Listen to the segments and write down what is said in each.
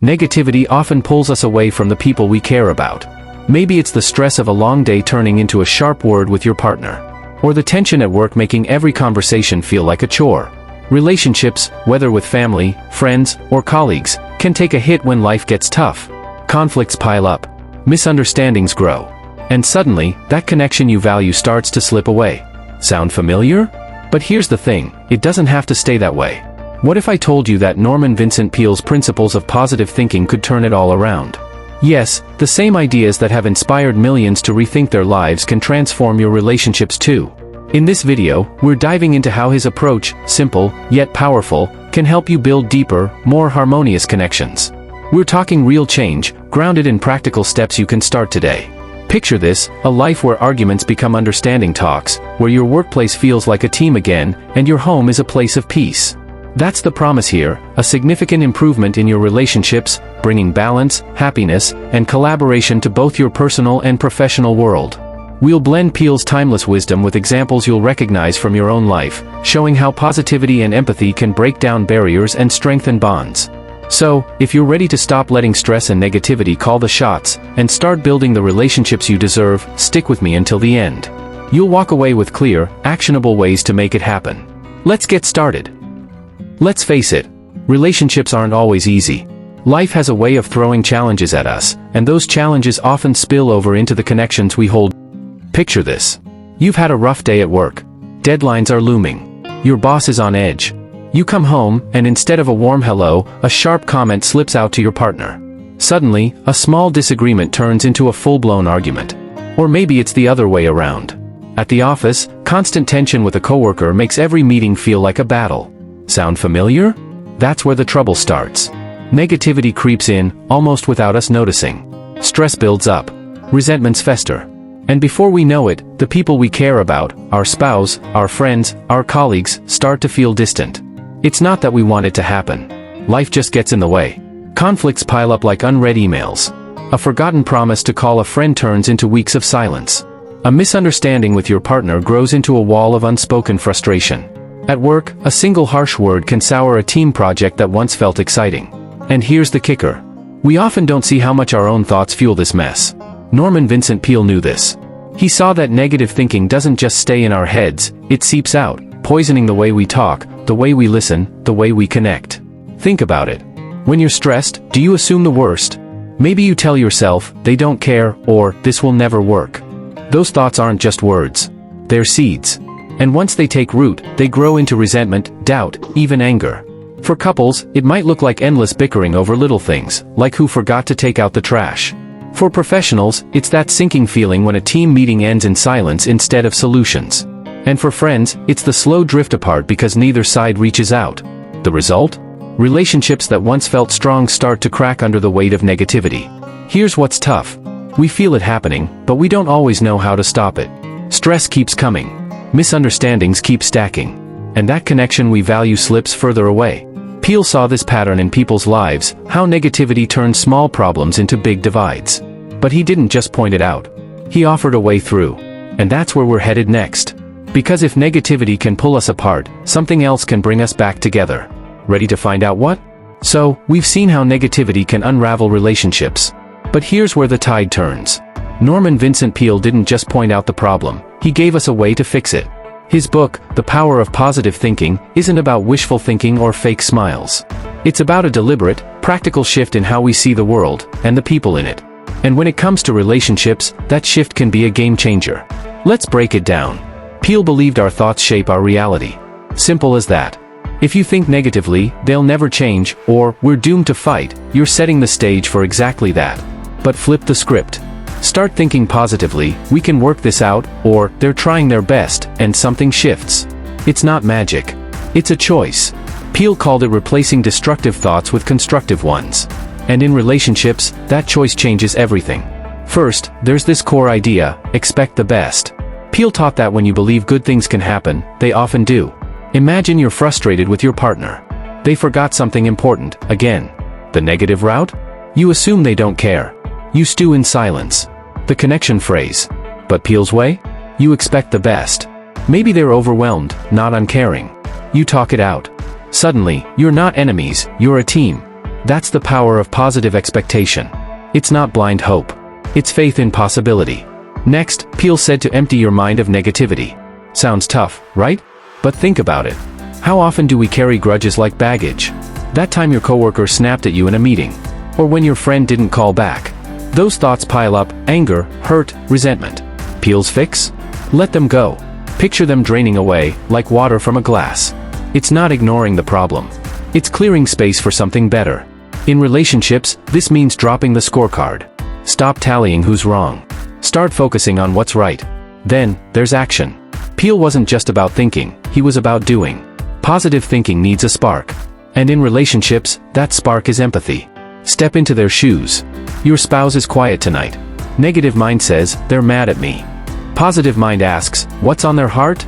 Negativity often pulls us away from the people we care about. Maybe it's the stress of a long day turning into a sharp word with your partner. Or the tension at work making every conversation feel like a chore. Relationships, whether with family, friends, or colleagues, can take a hit when life gets tough. Conflicts pile up. Misunderstandings grow. And suddenly, that connection you value starts to slip away. Sound familiar? But here's the thing, it doesn't have to stay that way. What if I told you that Vincent Peale's principles of positive thinking could turn it all around? Yes, the same ideas that have inspired millions to rethink their lives can transform your relationships too. In this video, we're diving into how his approach, simple, yet powerful, can help you build deeper, more harmonious connections. We're talking real change, grounded in practical steps you can start today. Picture this, a life where arguments become understanding talks, where your workplace feels like a team again, and your home is a place of peace. That's the promise here, a significant improvement in your relationships, bringing balance, happiness, and collaboration to both your personal and professional world. We'll blend Peale's timeless wisdom with examples you'll recognize from your own life, showing how positivity and empathy can break down barriers and strengthen bonds. So, if you're ready to stop letting stress and negativity call the shots, and start building the relationships you deserve, stick with me until the end. You'll walk away with clear, actionable ways to make it happen. Let's get started. Let's face it, relationships aren't always easy. Life has a way of throwing challenges at us, and those challenges often spill over into the connections we hold. Picture this. You've had a rough day at work. Deadlines are looming. Your boss is on edge. You come home, and instead of a warm hello, a sharp comment slips out to your partner. Suddenly, a small disagreement turns into a full-blown argument. Or maybe it's the other way around. At the office, constant tension with a coworker makes every meeting feel like a battle. Sound familiar? That's where the trouble starts. Negativity creeps in, almost without us noticing. Stress builds up. Resentments fester. And before we know it, the people we care about, our spouse, our friends, our colleagues, start to feel distant. It's not that we want it to happen. Life just gets in the way. Conflicts pile up like unread emails. A forgotten promise to call a friend turns into weeks of silence. A misunderstanding with your partner grows into a wall of unspoken frustration. At work, a single harsh word can sour a team project that once felt exciting. And here's the kicker. We often don't see how much our own thoughts fuel this mess. Vincent Peale knew this. He saw that negative thinking doesn't just stay in our heads, it seeps out, poisoning the way we talk, the way we listen, the way we connect. Think about it. When you're stressed, do you assume the worst? Maybe you tell yourself, they don't care, or, this will never work. Those thoughts aren't just words. They're seeds. And once they take root, they grow into resentment, doubt, even anger. For couples, it might look like endless bickering over little things, like who forgot to take out the trash. For professionals, it's that sinking feeling when a team meeting ends in silence instead of solutions. And for friends, it's the slow drift apart because neither side reaches out. The result? Relationships that once felt strong start to crack under the weight of negativity. Here's what's tough. We feel it happening, but we don't always know how to stop it. Stress keeps coming. Misunderstandings keep stacking. And that connection we value slips further away. Peale saw this pattern in people's lives, how negativity turns small problems into big divides. But he didn't just point it out. He offered a way through. And that's where we're headed next. Because if negativity can pull us apart, something else can bring us back together. Ready to find out what? So, we've seen how negativity can unravel relationships. But here's where the tide turns. Vincent Peale didn't just point out the problem, he gave us a way to fix it. His book, The Power of Positive Thinking, isn't about wishful thinking or fake smiles. It's about a deliberate, practical shift in how we see the world, and the people in it. And when it comes to relationships, that shift can be a game changer. Let's break it down. Peale believed our thoughts shape our reality. Simple as that. If you think negatively, they'll never change, or, we're doomed to fight, you're setting the stage for exactly that. But flip the script. Start thinking positively, we can work this out, or, they're trying their best, and something shifts. It's not magic. It's a choice. Peale called it replacing destructive thoughts with constructive ones. And in relationships, that choice changes everything. First, there's this core idea, expect the best. Peale taught that when you believe good things can happen, they often do. Imagine you're frustrated with your partner. They forgot something important, again. The negative route? You assume they don't care. You stew in silence. The connection phrase. But Peale's way? You expect the best. Maybe they're overwhelmed, not uncaring. You talk it out. Suddenly, you're not enemies, you're a team. That's the power of positive expectation. It's not blind hope. It's faith in possibility. Next, Peale said to empty your mind of negativity. Sounds tough, right? But think about it. How often do we carry grudges like baggage? That time your coworker snapped at you in a meeting. Or when your friend didn't call back. Those thoughts pile up: anger, hurt, resentment. Peale's fix? Let them go. Picture them draining away, like water from a glass. It's not ignoring the problem. It's clearing space for something better. In relationships, this means dropping the scorecard. Stop tallying who's wrong. Start focusing on what's right. Then, there's action. Peale wasn't just about thinking, he was about doing. Positive thinking needs a spark. And in relationships, that spark is empathy. Step into their shoes. Your spouse is quiet tonight. Negative mind says, they're mad at me. Positive mind asks, what's on their heart?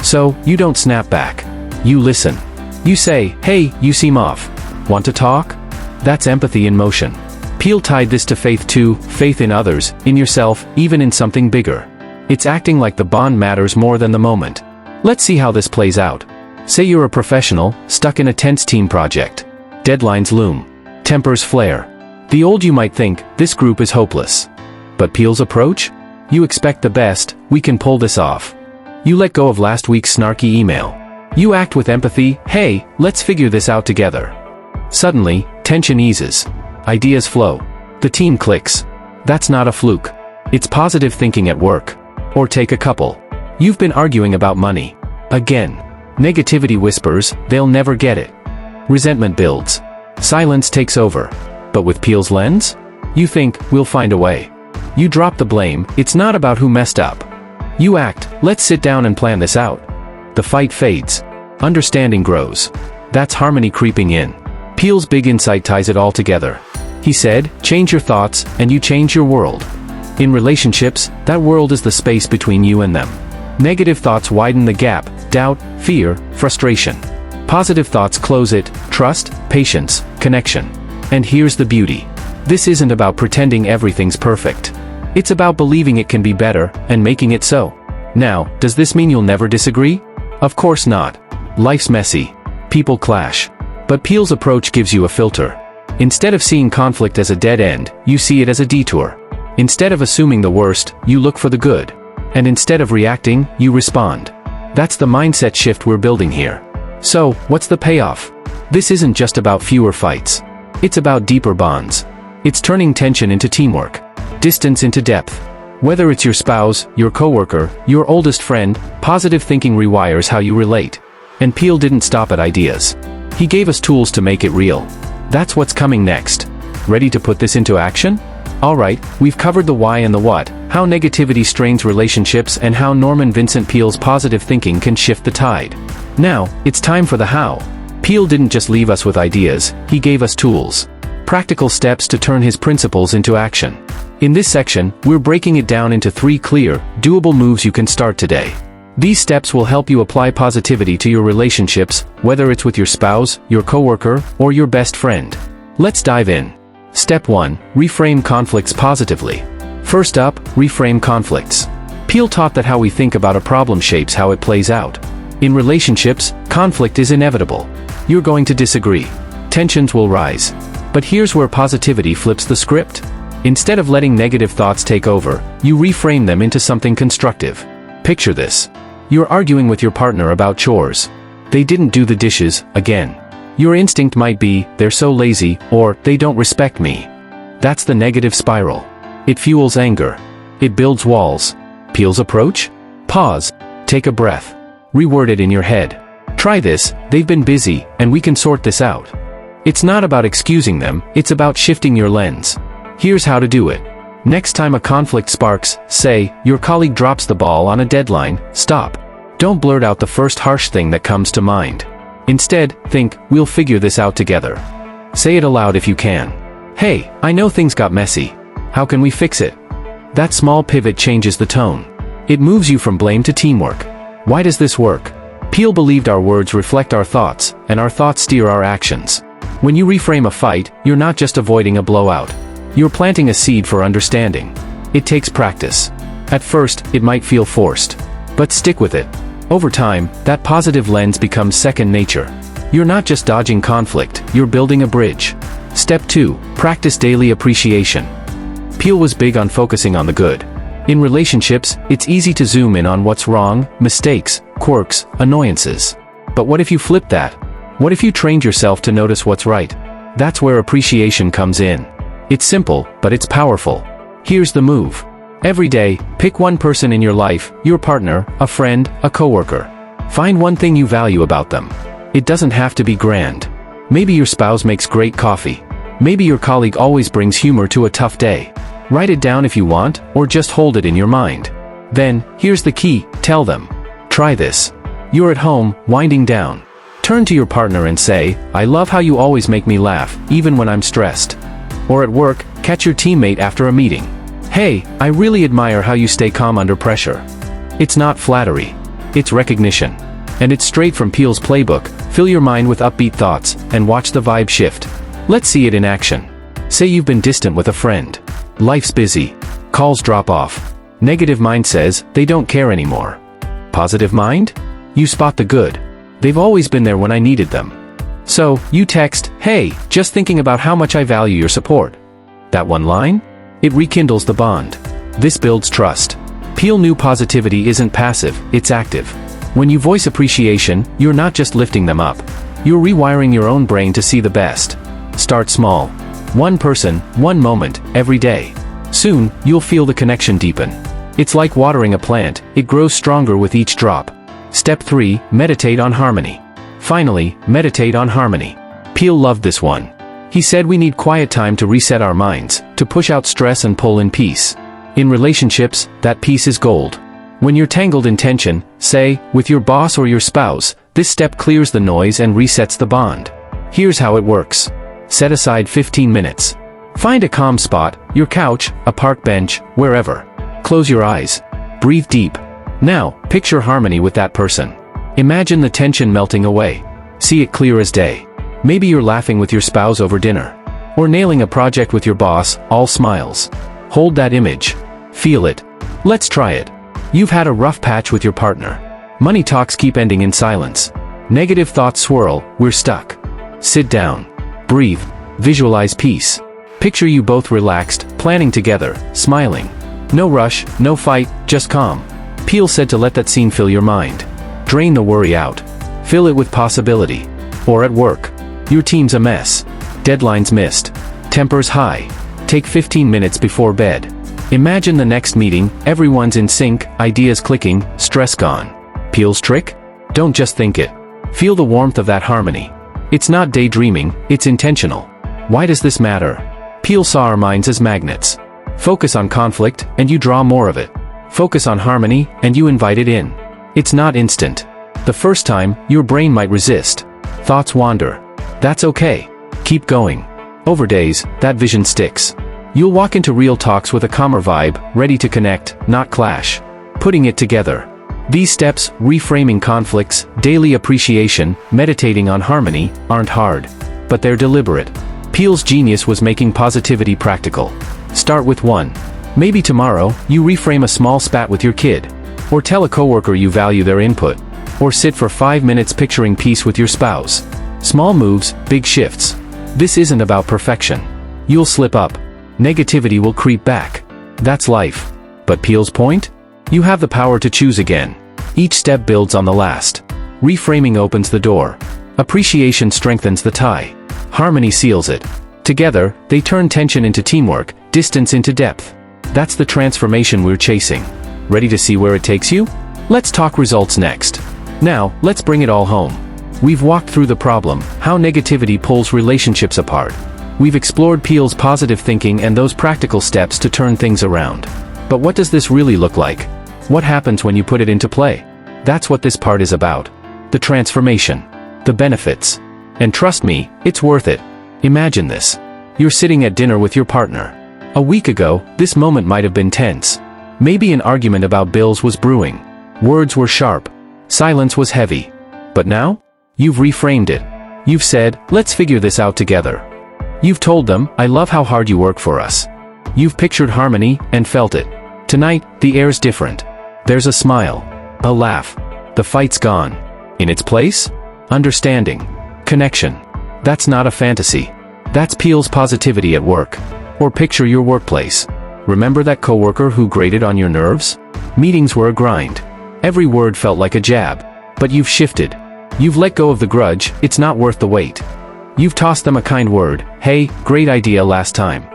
So, you don't snap back. You listen. You say, hey, you seem off. Want to talk? That's empathy in motion. Peale tied this to faith too: faith in others, in yourself, even in something bigger. It's acting like the bond matters more than the moment. Let's see how this plays out. Say you're a professional, stuck in a tense team project. Deadlines loom. Tempers flare. The old you might think, this group is hopeless. But Peale's approach? You expect the best, we can pull this off. You let go of last week's snarky email. You act with empathy: hey, let's figure this out together. Suddenly, tension eases. Ideas flow. The team clicks. That's not a fluke. It's positive thinking at work. Or take a couple. You've been arguing about money. Again. Negativity whispers, they'll never get it. Resentment builds. Silence takes over. But with Peale's lens? You think, we'll find a way. You drop the blame, it's not about who messed up. You act, let's sit down and plan this out. The fight fades. Understanding grows. That's harmony creeping in. Peale's big insight ties it all together. He said, change your thoughts, and you change your world. In relationships, that world is the space between you and them. Negative thoughts widen the gap: doubt, fear, frustration. Positive thoughts close it: trust, patience, connection. And here's the beauty. This isn't about pretending everything's perfect. It's about believing it can be better, and making it so. Now, does this mean you'll never disagree? Of course not. Life's messy. People clash. But Peale's approach gives you a filter. Instead of seeing conflict as a dead end, you see it as a detour. Instead of assuming the worst, you look for the good. And instead of reacting, you respond. That's the mindset shift we're building here. So, what's the payoff? This isn't just about fewer fights. It's about deeper bonds. It's turning tension into teamwork. Distance into depth. Whether it's your spouse, your coworker, your oldest friend, positive thinking rewires how you relate. And Peale didn't stop at ideas. He gave us tools to make it real. That's what's coming next. Ready to put this into action? Alright, we've covered the why and the what, how negativity strains relationships, and how Vincent Peale's positive thinking can shift the tide. Now, it's time for the how. Peale didn't just leave us with ideas, he gave us tools. Practical steps to turn his principles into action. In this section, we're breaking it down into 3 clear, doable moves you can start today. These steps will help you apply positivity to your relationships, whether it's with your spouse, your coworker, or your best friend. Let's dive in. Step 1. Reframe conflicts positively. First up, reframe conflicts. Peale taught that how we think about a problem shapes how it plays out. In relationships, conflict is inevitable. You're going to disagree. Tensions will rise. But here's where positivity flips the script. Instead of letting negative thoughts take over, you reframe them into something constructive. Picture this. You're arguing with your partner about chores. They didn't do the dishes, again. Your instinct might be, they're so lazy, or, they don't respect me. That's the negative spiral. It fuels anger. It builds walls. Peale's approach? Pause. Take a breath. Reword it in your head. Try this: they've been busy, and we can sort this out. It's not about excusing them, it's about shifting your lens. Here's how to do it. Next time a conflict sparks, say, your colleague drops the ball on a deadline, stop. Don't blurt out the first harsh thing that comes to mind. Instead, think, we'll figure this out together. Say it aloud if you can. Hey, I know things got messy. How can we fix it? That small pivot changes the tone. It moves you from blame to teamwork. Why does this work? Peale believed our words reflect our thoughts, and our thoughts steer our actions. When you reframe a fight, you're not just avoiding a blowout. You're planting a seed for understanding. It takes practice. At first, it might feel forced. But stick with it. Over time, that positive lens becomes second nature. You're not just dodging conflict, you're building a bridge. Step 2. Practice daily appreciation. Peale was big on focusing on the good. In relationships, it's easy to zoom in on what's wrong, mistakes, quirks, annoyances. But what if you flip that? What if you trained yourself to notice what's right? That's where appreciation comes in. It's simple, but it's powerful. Here's the move. Every day, pick one person in your life, your partner, a friend, a coworker. Find one thing you value about them. It doesn't have to be grand. Maybe your spouse makes great coffee. Maybe your colleague always brings humor to a tough day. Write it down if you want, or just hold it in your mind. Then, here's the key, tell them. Try this. You're at home, winding down. Turn to your partner and say, "I love how you always make me laugh, even when I'm stressed." Or at work, catch your teammate after a meeting. "Hey, I really admire how you stay calm under pressure." It's not flattery. It's recognition. And it's straight from Peale's playbook. Fill your mind with upbeat thoughts, and watch the vibe shift. Let's see it in action. Say you've been distant with a friend. Life's busy. Calls drop off. Negative mind says, they don't care anymore. Positive mind? You spot the good. They've always been there when I needed them. So, you text, "Hey, just thinking about how much I value your support." That one line? It rekindles the bond. This builds trust. Peale knew positivity isn't passive, it's active. When you voice appreciation, you're not just lifting them up. You're rewiring your own brain to see the best. Start small. One person, one moment, every day. Soon, you'll feel the connection deepen. It's like watering a plant, it grows stronger with each drop. Step 3. Meditate on harmony. Finally, meditate on harmony. Peale loved this one. He said we need quiet time to reset our minds, to push out stress and pull in peace. In relationships, that peace is gold. When you're tangled in tension, say, with your boss or your spouse, this step clears the noise and resets the bond. Here's how it works. Set aside 15 minutes. Find a calm spot, your couch, a park bench, wherever. Close your eyes. Breathe deep. Now, picture harmony with that person. Imagine the tension melting away. See it clear as day. Maybe you're laughing with your spouse over dinner. Or nailing a project with your boss, all smiles. Hold that image. Feel it. Let's try it. You've had a rough patch with your partner. Money talks keep ending in silence. Negative thoughts swirl, we're stuck. Sit down. Breathe. Visualize peace. Picture you both relaxed, planning together, smiling. No rush, no fight, just calm. Peale said to let that scene fill your mind. Drain the worry out. Fill it with possibility. Or at work. Your team's a mess. Deadlines missed. Tempers high. Take 15 minutes before bed. Imagine the next meeting, everyone's in sync, ideas clicking, stress gone. Peale's trick? Don't just think it. Feel the warmth of that harmony. It's not daydreaming, it's intentional. Why does this matter? Peale saw our minds as magnets. Focus on conflict, and you draw more of it. Focus on harmony, and you invite it in. It's not instant. The first time, your brain might resist. Thoughts wander. That's okay. Keep going. Over days, that vision sticks. You'll walk into real talks with a calmer vibe, ready to connect, not clash. Putting it together. These steps, reframing conflicts, daily appreciation, meditating on harmony, aren't hard. But they're deliberate. Peale's genius was making positivity practical. Start with one. Maybe tomorrow, you reframe a small spat with your kid. Or tell a coworker you value their input. Or sit for 5 minutes picturing peace with your spouse. Small moves, big shifts. This isn't about perfection. You'll slip up. Negativity will creep back. That's life. But Peale's point? You have the power to choose again. Each step builds on the last. Reframing opens the door. Appreciation strengthens the tie. Harmony seals it. Together, they turn tension into teamwork, distance into depth. That's the transformation we're chasing. Ready to see where it takes you? Let's talk results next. Now, let's bring it all home. We've walked through the problem, how negativity pulls relationships apart. We've explored Peale's positive thinking and those practical steps to turn things around. But what does this really look like? What happens when you put it into play? That's what this part is about. The transformation. The benefits. And trust me, it's worth it. Imagine this. You're sitting at dinner with your partner. A week ago, this moment might have been tense. Maybe an argument about bills was brewing. Words were sharp. Silence was heavy. But now? You've reframed it. You've said, let's figure this out together. You've told them, I love how hard you work for us. You've pictured harmony, and felt it. Tonight, the air's different. There's a smile. A laugh. The fight's gone. In its place? Understanding. Connection. That's not a fantasy. That's Peale's positivity at work. Or picture your workplace. Remember that coworker who grated on your nerves? Meetings were a grind. Every word felt like a jab. But you've shifted. You've let go of the grudge, it's not worth the wait. You've tossed them a kind word, hey, great idea last time.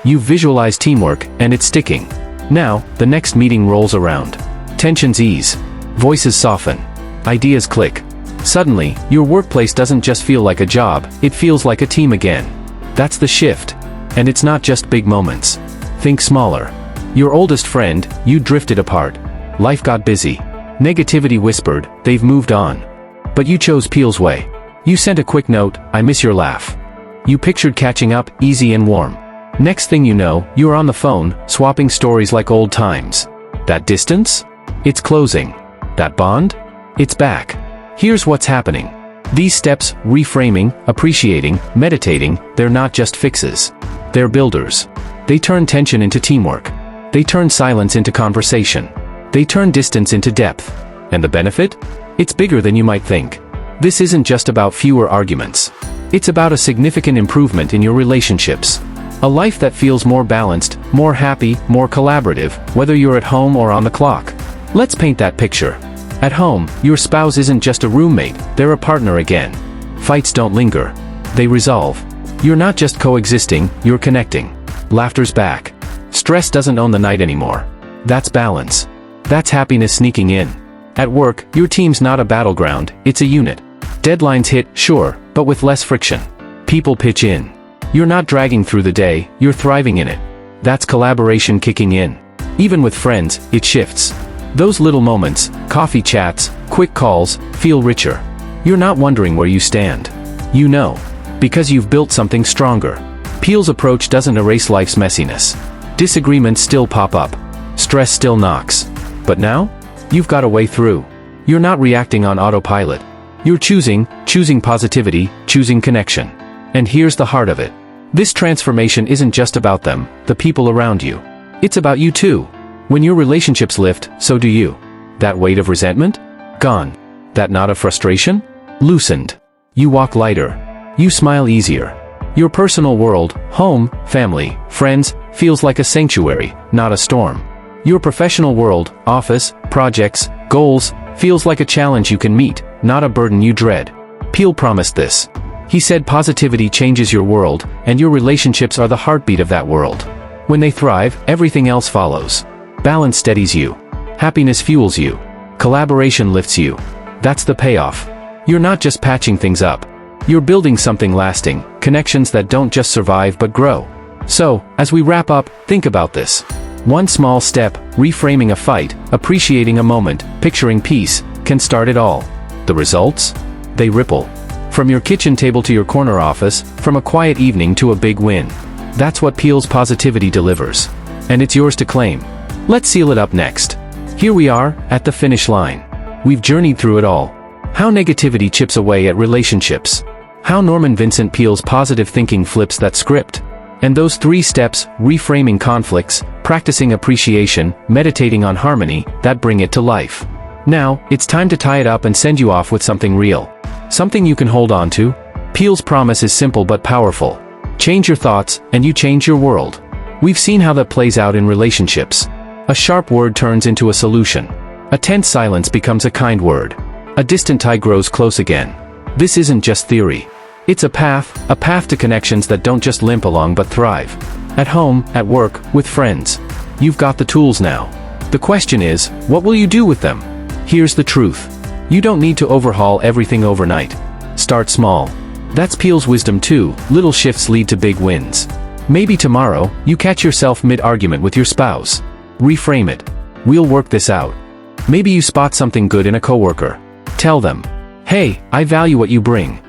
You've visualized teamwork, and it's sticking. Now, the next meeting rolls around. Tensions ease. Voices soften. Ideas click. Suddenly, your workplace doesn't just feel like a job, it feels like a team again. That's the shift. And it's not just big moments. Think smaller. Your oldest friend, you drifted apart. Life got busy. Negativity whispered, they've moved on. But you chose Peale's way. You sent a quick note, I miss your laugh. You pictured catching up, easy and warm. Next thing you know, you're on the phone, swapping stories like old times. That distance? It's closing. That bond? It's back. Here's what's happening. These steps, reframing, appreciating, meditating, they're not just fixes. They're builders. They turn tension into teamwork. They turn silence into conversation. They turn distance into depth. And the benefit? It's bigger than you might think. This isn't just about fewer arguments. It's about a significant improvement in your relationships. A life that feels more balanced, more happy, more collaborative, whether you're at home or on the clock. Let's paint that picture. At home, your spouse isn't just a roommate, they're a partner again. Fights don't linger. They resolve. You're not just coexisting, you're connecting. Laughter's back. Stress doesn't own the night anymore. That's balance. That's happiness sneaking in. At work, your team's not a battleground, it's a unit. Deadlines hit, sure, but with less friction. People pitch in. You're not dragging through the day, you're thriving in it. That's collaboration kicking in. Even with friends, it shifts. Those little moments, coffee chats, quick calls, feel richer. You're not wondering where you stand. You know. Because you've built something stronger. Peale's approach doesn't erase life's messiness. Disagreements still pop up. Stress still knocks. But now? You've got a way through. You're not reacting on autopilot. You're choosing positivity, choosing connection. And here's the heart of it. This transformation isn't just about them, the people around you. It's about you too. When your relationships lift, so do you. That weight of resentment? Gone. That knot of frustration? Loosened. You walk lighter. You smile easier. Your personal world, home, family, friends, feels like a sanctuary, not a storm. Your professional world, office, projects, goals, feels like a challenge you can meet, not a burden you dread. Peale promised this. He said positivity changes your world, and your relationships are the heartbeat of that world. When they thrive, everything else follows. Balance steadies you. Happiness fuels you. Collaboration lifts you. That's the payoff. You're not just patching things up. You're building something lasting, connections that don't just survive but grow. So, as we wrap up, think about this. One small step, reframing a fight, appreciating a moment, picturing peace, can start it all. The results? They ripple. From your kitchen table to your corner office, from a quiet evening to a big win. That's what Peale's positivity delivers. And it's yours to claim. Let's seal it up next. Here we are, at the finish line. We've journeyed through it all. How negativity chips away at relationships. How Norman Vincent Peale's positive thinking flips that script. And those 3 steps, reframing conflicts, practicing appreciation, meditating on harmony, that bring it to life. Now, it's time to tie it up and send you off with something real. Something you can hold on to. Peale's promise is simple but powerful. Change your thoughts, and you change your world. We've seen how that plays out in relationships. A sharp word turns into a solution. A tense silence becomes a kind word. A distant tie grows close again. This isn't just theory. It's a path to connections that don't just limp along but thrive. At home, at work, with friends. You've got the tools now. The question is, what will you do with them? Here's the truth. You don't need to overhaul everything overnight. Start small. That's Peale's wisdom too, little shifts lead to big wins. Maybe tomorrow, you catch yourself mid-argument with your spouse. Reframe it. We'll work this out. Maybe you spot something good in a coworker. Tell them, hey, I value what you bring.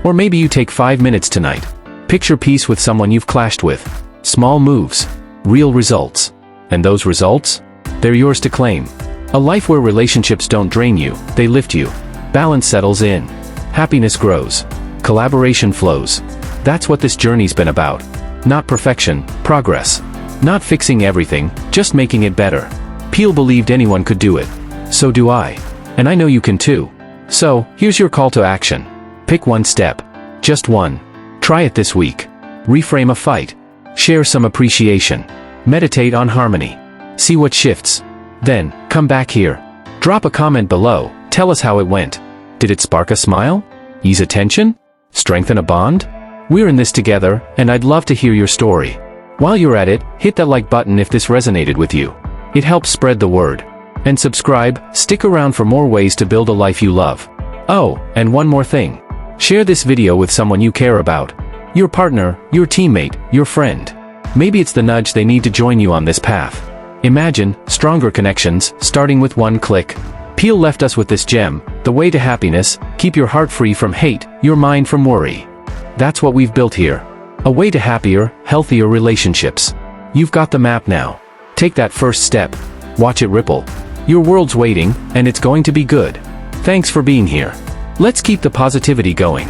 Or maybe you take 5 minutes tonight. Picture peace with someone you've clashed with. Small moves. Real results. And those results? They're yours to claim. A life where relationships don't drain you, they lift you. Balance settles in. Happiness grows. Collaboration flows. That's what this journey's been about. Not perfection, progress. Not fixing everything, just making it better. Peale believed anyone could do it. So do I. And I know you can too. So, here's your call to action. Pick one step. Just one. Try it this week. Reframe a fight. Share some appreciation. Meditate on harmony. See what shifts. Then, come back here. Drop a comment below, tell us how it went. Did it spark a smile? Ease a tension? Strengthen a bond? We're in this together, and I'd love to hear your story. While you're at it, hit that like button if this resonated with you. It helps spread the word. And subscribe, stick around for more ways to build a life you love. Oh, and one more thing. Share this video with someone you care about. Your partner, your teammate, your friend. Maybe it's the nudge they need to join you on this path. Imagine stronger connections, starting with one click. Peale left us with this gem: the way to happiness. Keep your heart free from hate, your mind from worry. That's what we've built here. A way to happier, healthier relationships. You've got the map now. Take that first step. Watch it ripple. Your world's waiting, and it's going to be good. Thanks for being here. Let's keep the positivity going.